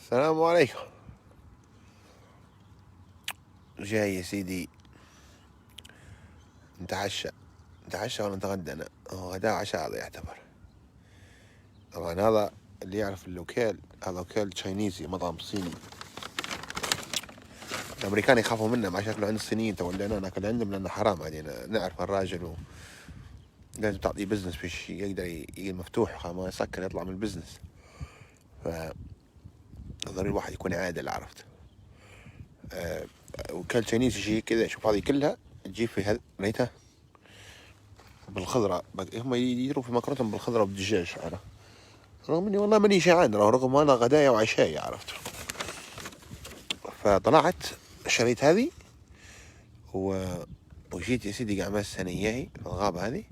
السلام عليكم. جاي يا سيدي نتعشى ولا نتغدى؟ أنا هو غداء وعشاء هذا يعتبر. طبعا هذا اللي يعرف اللوكيل، هذا لوكيل تشاينيزي، مطعم صيني. الأمريكان يخافوا منه، ما شكله عند الصينيين تولينا ناكل عندهم لأنه حرام علينا. نعرف الراجل لازم تعطيه بزنس فيش يقدر يجي مفتوح، ما يسكر يطلع من البزنس. ضروري الواحد يكون عادل، عرفت؟ وكل تشاينيزي شيء كذا. شوف هذه كلها تجيب في هذا ريتها بالخضرة، هم يديروا في مكرونتهم بالخضرة والدجاج. عرفت؟ رغم اني والله ماني جيعان، رغم انا غدايا وعشايا، عرفت؟ فطلعت شريت هذه وجيت يا سيدي قاعد ماسك انا اياهي في الغابة هذه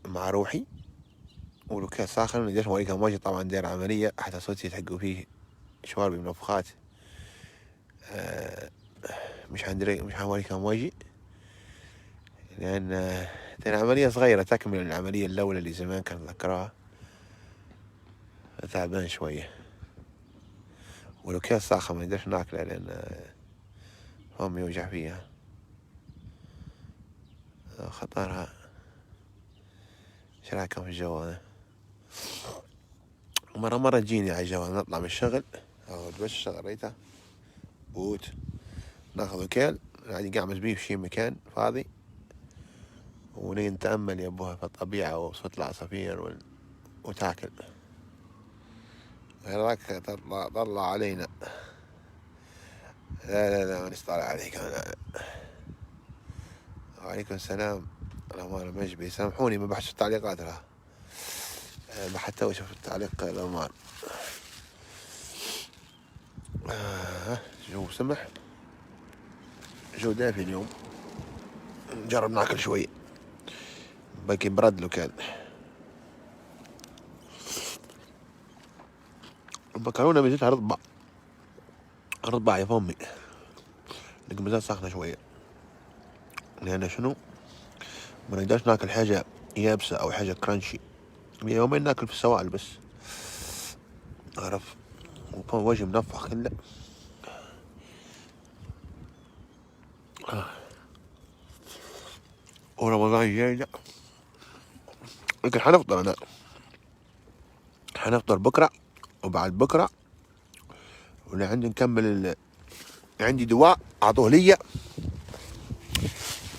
مع روحي، ولوكيل ساخن. ليش اوريك امواجي؟ طبعا داير عملية حتى صوتي يتحقوا فيه شواربي منفخات. مش حنوريك امواجي لان داير عملية صغيرة تكمل العملية الأولى اللي زمان كان ذكرها. تعبان شوية، ولوكيل ساخن ما نقدرش ناكله لأن فمي يوجع فيها خطرها. ايش رايكم في الجو هذا؟ مرة تجيني على الجو، نطلع من الشغل أو بس الشغل ريته بوت، ناخذ وكيل قاعد قاعد بيه في شي مكان فاضي، ونيجي نتأمل يا أبوها في الطبيعة وصوت العصافير وتاكل. غيرك طلع علينا. لا ما نطلع عليك أنا. وعليكم السلام. الأمانة مجبي، سامحوني ما بحث التعليقات لها، حتى وشوف التعليق الأمان. جو سمح، جو دافي اليوم. نجرب ناكل شوي باقي برد لو كان. المكرونة ميزتها رطبة يا فمي، لكن مازال ساخنة شوية. لأن شنو؟ ما نقدرش ناكل حاجة يابسة أو حاجة كرانشي. يومين ناكل في السوائل بس، عرف؟ وجهي منفخ كله. ورمضان جاي لا، لكن حنفطر بكرة وبعد بكرة. ولا عندي نكمل عندي دواء عطوه لي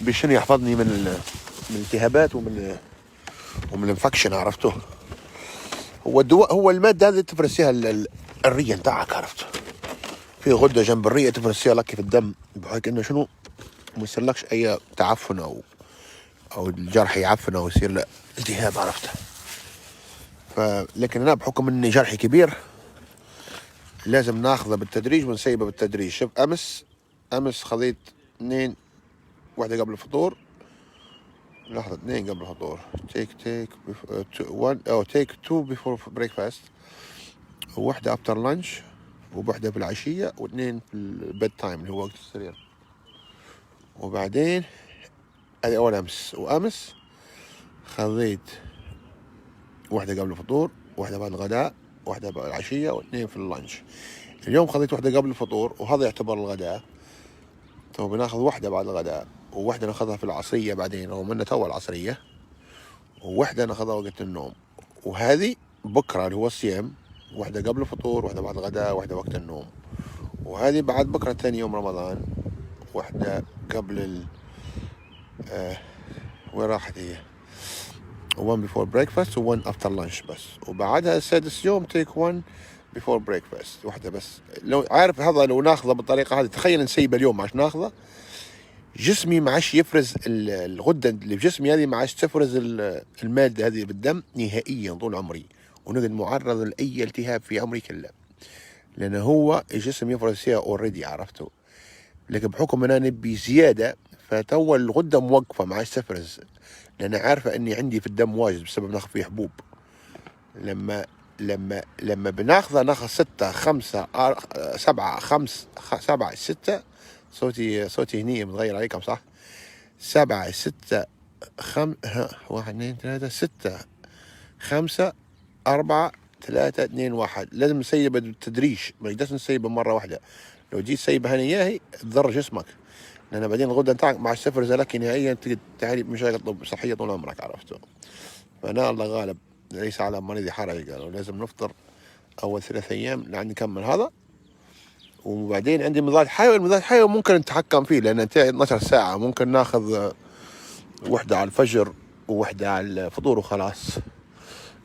بشنو يحفظني من الالتهابات ومن الانفكشن، عرفته؟ هو الدواء، هو المادة هذه تفرز فيها الرية نتاعك، عرفت؟ في غدة جنب الرية تفرز فيها لك في الدم، بحيث انه شنو ما يصيرلكش اي تعفن او الجرح يعفن او يصير له التهاب، عرفت؟ لكن انا بحكم اني جرحي كبير لازم ناخذه بالتدريج ونسيبه بالتدريج. شوف امس خذيت 2، واحدة قبل الفطور، لحظة 2 قبل الفطور، تيك 1 أو تيك 2 بيفور بريكفاست، وواحدة افتر لانش، وواحدة في العشية، واثنين في البيد تايم اللي هو وقت السرير. وبعدين هذه أول أمس، وأمس خذيت واحدة قبل الفطور، واحدة بعد الغداء، واحدة بعد العشية، واثنين في اللانش. اليوم خذيت واحدة قبل الفطور وهذا يعتبر الغداء. تو بناخذ واحدة بعد الغداء، وواحدة ناخذها في العصرية بعدين رغم انها تو العصرية، وواحدة ناخذها وقت النوم. وهذه بكرة اللي هو الصيام، واحدة قبل الفطور، واحدة بعد الغداء، واحدة وقت النوم. وهذه بعد بكرة ثاني يوم رمضان، واحدة قبل وين راحت هي؟ 1 before breakfast و 1 after lunch بس. وبعدها السادس يوم take 1 before breakfast، واحدة بس. لو عارف هذا لو ناخذه بالطريقة هذه، تخيل نسيب اليوم عشان ناخذه، جسمي ما عادش يفرز الغدة اللي في جسمي هذه، ما عادش تفرز المادة هذه بالدم نهائيا طول عمري، ونقعد معرض لأي التهاب في عمري كله، لأنه هو الجسم يفرز فيها اوريدي، عرفته؟ لكن بحكم أنا نبي زيادة، فتو الغدة موقفة ما عادش تفرز، لأن عارفة إني عندي في الدم واجد بسبب ناخذ فيه حبوب. لما بناخذه ناخذ 6 5 7 5 7 6. صوتي هني متغير عليكم صح؟ 7 6 1 2 3 6 5 4 3 2 1. لازم نسيبه بالتدريج، ما يقدرش نسيبه مرة واحدة. لو جيت سيبه هنا إياهي تضر جسمك، لأن بعدين الغدة نتاعك مع السفر زلك نهائيا تجد تعاني بمشاكل صحية طول عمرك، عرفته. فأنا الله غالب ليس على مريض حرج، قالوا لازم نفطر أول 3 أيام لعند نكمل هذا. وبعدين عندي مضاد حيوي، المضاد الحيوي ممكن نتحكم فيه لأن 12 ساعة، ممكن ناخذ وحدة على الفجر ووحدة على الفطور وخلاص.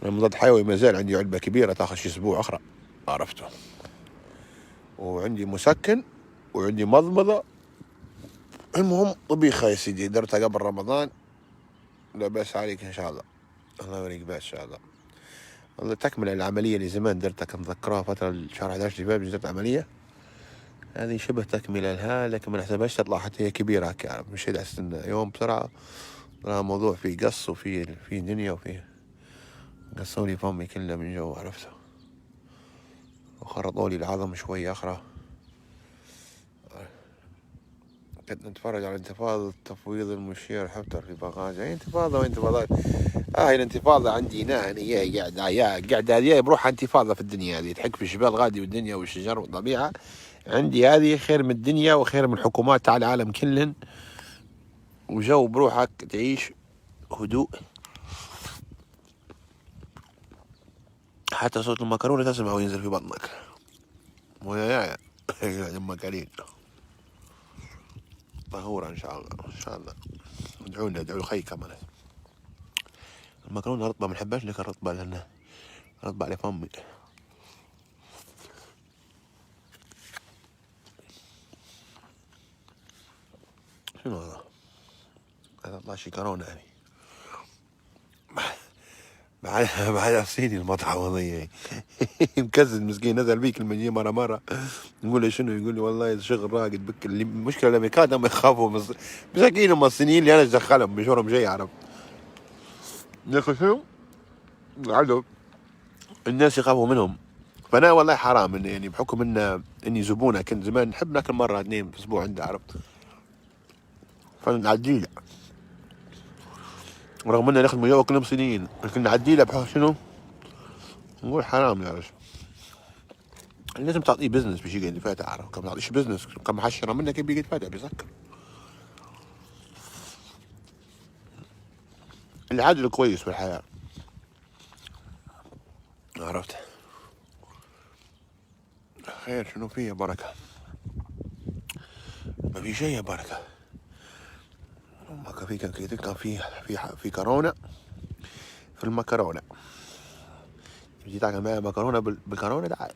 المضاد الحيوي ما زال عندي علبة كبيرة تاخذ شي أسبوع أخرى، عرفته. وعندي مسكن وعندي مضمضة. المهم طبيخة يا سيدي درتها قبل رمضان، لا بأس عليك إن شاء الله، الله يوريك بأس إن شاء الله. والله تكمل العملية اللي زمان درتها، كنت مذكرها فترة شهر 11 اللي فات درت عملية، هذه شبه تكملة لها، لكن ما نحسبهاش تطلع حتى هي كبيرة هكا، مشيت على السنة يوم بسرعة. موضوع فيه قص وفيه دنيا وفيه قصولي فمي كله من جوا، عرفته. وخرطولي العظم شوي أخرى. كنت نتفرج على انتفاضة تفويض المشير حفتر في بغاز. أي انتفاضة وانتفاضات؟ هاي الانتفاضة عندي هنا هي قاعدة هذه بروح انتفاضة في الدنيا هذه، تحك في الجبال غادي والدنيا والشجر والطبيعة. عندي هذه خير من الدنيا وخير من الحكومات تاع العالم كلن، وجو بروحك تعيش هدوء. حتى صوت المكرونة تسمع وينزل في بطنك. ويا المكارين طهورة إن شاء الله إن شاء الله. ادعونا، ادعوا الخي كمان. المكرونة رطبة ما نحبهاش لك الرطبة، لأنها رطبة على فمي. شنو هذا؟ هذا طلع شي كورونا يعني. بعد صيني المطعم هذي مكزز مسكين، نزل بيك المجيه مرة نقول له شنو، يقول لي والله الشغل راقد بك. المشكلة الأمريكان هم يخافوا مساكين، هم الصينيين اللي أنا ايش دخلهم مشورهم جاي، عرب يا أخي شنو عدو الناس يخافوا منهم. فأنا والله حرام إني يعني بحكم إني زبونة، كنت زمان نحب ناكل مرة 2 في الأسبوع عنده، عرب. فنعديله رغم إننا ناخذ مجاوة كلهم صينيين، لكن نعديله بحكم شنو، نقول حرام يا رجل. لازم تعطيه بزنس باش يقعد يفاتح، عرف. كم تعطيش بزنس كم حشره منك كيف بيقعد يفاتح بيسكر. العدل كويس في الحياه، عرفت. خير شنو فيه بركه؟ ما في شيء يا بركه. كان في كورونا في المكرونه. تجي تاكل معي مكرونه بالكورونا تعال.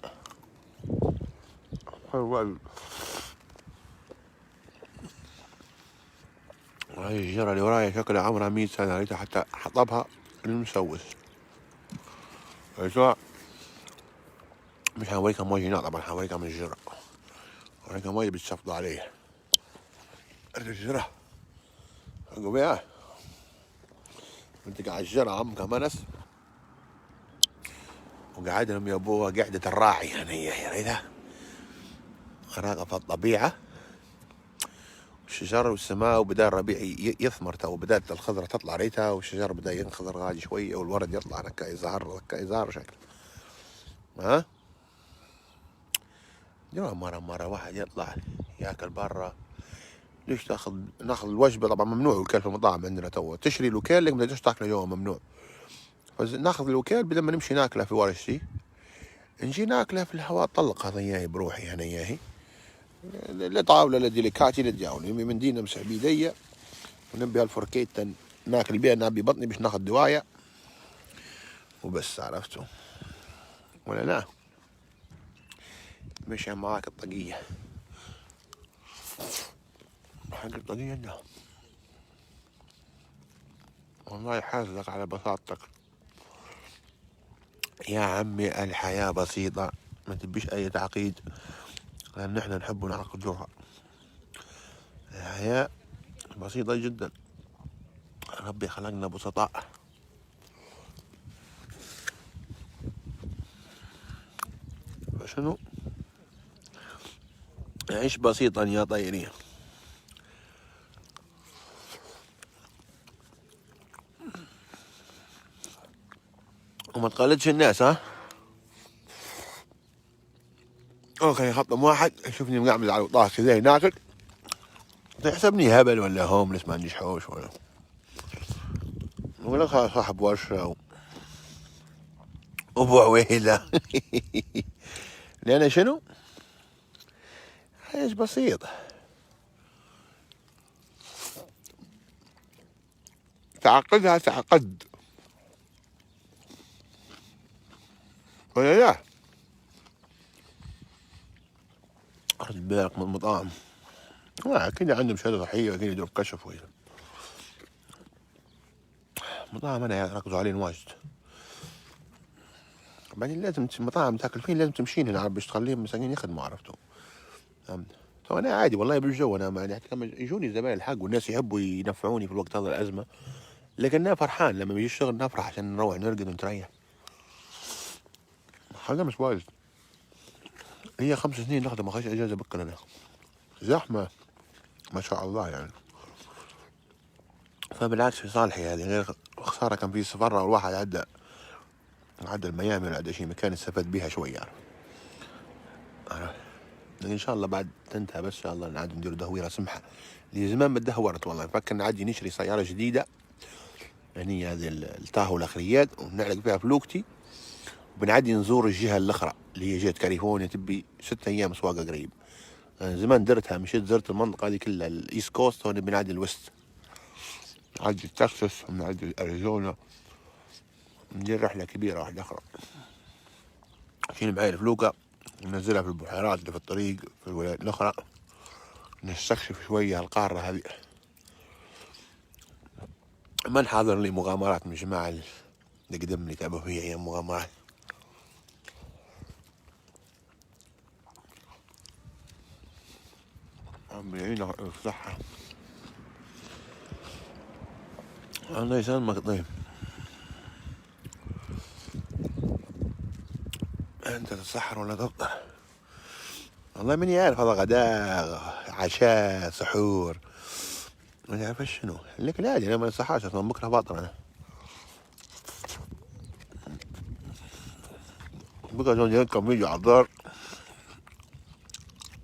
هاي الجرة اللي ورايا شكلها عمرها 100 سنة، ريتها حتى حطبها المسوس. شو مش هوريكم وجهي طبعا، هوريكم الجرة، هوريكم وجهي بتشفطوا عليه. الجرة اقوا بيها انت قاعد الجرة عم كمنس، وقاعد لهم يا ابوها قعدة الراعي يعني، يا ريتها راقة في الطبيعة والشجر والسماء، وبدا الربيع يثمر تو، بدات الخضرة تطلع ريتها، والشجر بدا ينخضر غادي شوية، والورد يطلع هكا يزهر شكل. ها اليوم مرة واحد يطلع ياكل برا. ليش ناخذ الوجبة؟ طبعا ممنوع الوكال في المطاعم عندنا تو، تشري الوكال لك ما تقدرش تاكله اليوم، ممنوع. فناخذ الوكال بدل ما نمشي ناكله في ورشتي، نجي ناكله في الهواء الطلق هذا اياهي بروحي انا اياهي. لا طاولة لا ديليكاتي لا تجاوني، من دي نمسح بيدي ونبي هالفركيت ناكل بيها، نابي بطني باش ناخذ دوايا وبس، عرفتوا ولا لا؟ مشي معاك الطاقية حق الطاقية ده، والله يحاسدك على بساطتك يا عمي. الحياة بسيطة، ما تبيش أي تعقيد، لأن نحن نحب نعقدوها. الحياة بسيطة جدا، ربي خلقنا بسطاء. فشنو عيش بسيطا يا طيري، وما تقلدش الناس. ها اوكي خطم واحد يشوفني مقعمز على الوطاس كذا ناكل يحسبني هبل ولا هوملس ما عنديش حوش ولا ولا صاحب ورشة وابو عويلة. لأن شنو؟ عايش بسيط. تعقدها تعقد ولا لا؟ خد بالك من المطاعم أكيد عندهم شهادة صحية وأكيد يدوم كشف وكذا. مطاعم أنا يركزوا عليهم واجد. بعدين لازم مطاعم تاكل فيه لازم تمشين هنا باش تخليهم مساكين يخدموا عرفتوا. تو أنا عادي والله بالجو أنا يعني يجوني الزباين الحق والناس يحبوا ينفعوني في الوقت هذا الأزمة، لكن أنا فرحان لما بيجي الشغل نفرح عشان نروح نرقد ونتريح. هذا مش واجد. هي 5 سنين نخدم ما خش اجازه بكره زحمه ما شاء الله يعني. فبالعكس في صالحي هذه غير خساره كان في سفره والواحد عدى الميامي ولا عدى شي مكان استفاد بيها شوي يعني. ان شاء الله بعد تنتهي بس ان شاء الله نعد ندير دهويره سمحه اللي زمان ما دهورت والله. نفكر نعدي نشري سياره جديده يعني هذه التاهو الاخريات ونعلق فيها فلوكتي وبنعدي نزور الجهه الاخرى اللي هي جهه كاليفورنيا تبي 6 ايام سواقه قريب. زمان درتها مشيت زرت المنطقة هذه كلها الإيست كوست وأنا بنعدي الويست نعدي تكساس ونعدي أريزونا ندير رحلة كبيرة واحدة أخرى. أشيل معي الفلوكة ننزلها في البحيرات اللي في الطريق في الولايات الأخرى نستكشف شوية القارة هذه. ما نحاضر لي مغامرات من الجماعة اللي قدم لي تعبوا فيها أيام مغامرات. عم يعينك الصحة الله يسلمك. طيب أنت تتسحر ولا تفطر؟ والله ماني عارف هذا غداء عشاء سحور ما عارف شنو لكن عادي انا ما انصحاش اصلا بكره فاطر انا. بكره زون يركب فيديو على الدار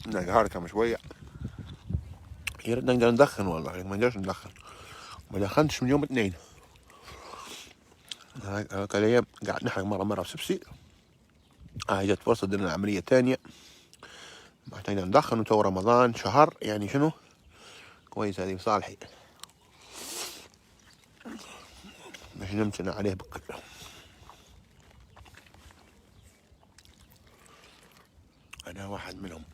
نقهركم شويه يا ريت نقدر ندخن والله ما نقدرش ندخن ما دخنتش من يوم 2. هاك الايام قاعد نحرق مره في سبسي. جت فرصه درنا عمليه تانية محتاجين ندخن وتو رمضان شهر يعني شنو كويس هذه بصالحي مش نمتنع عليه بكره. أنا واحد منهم.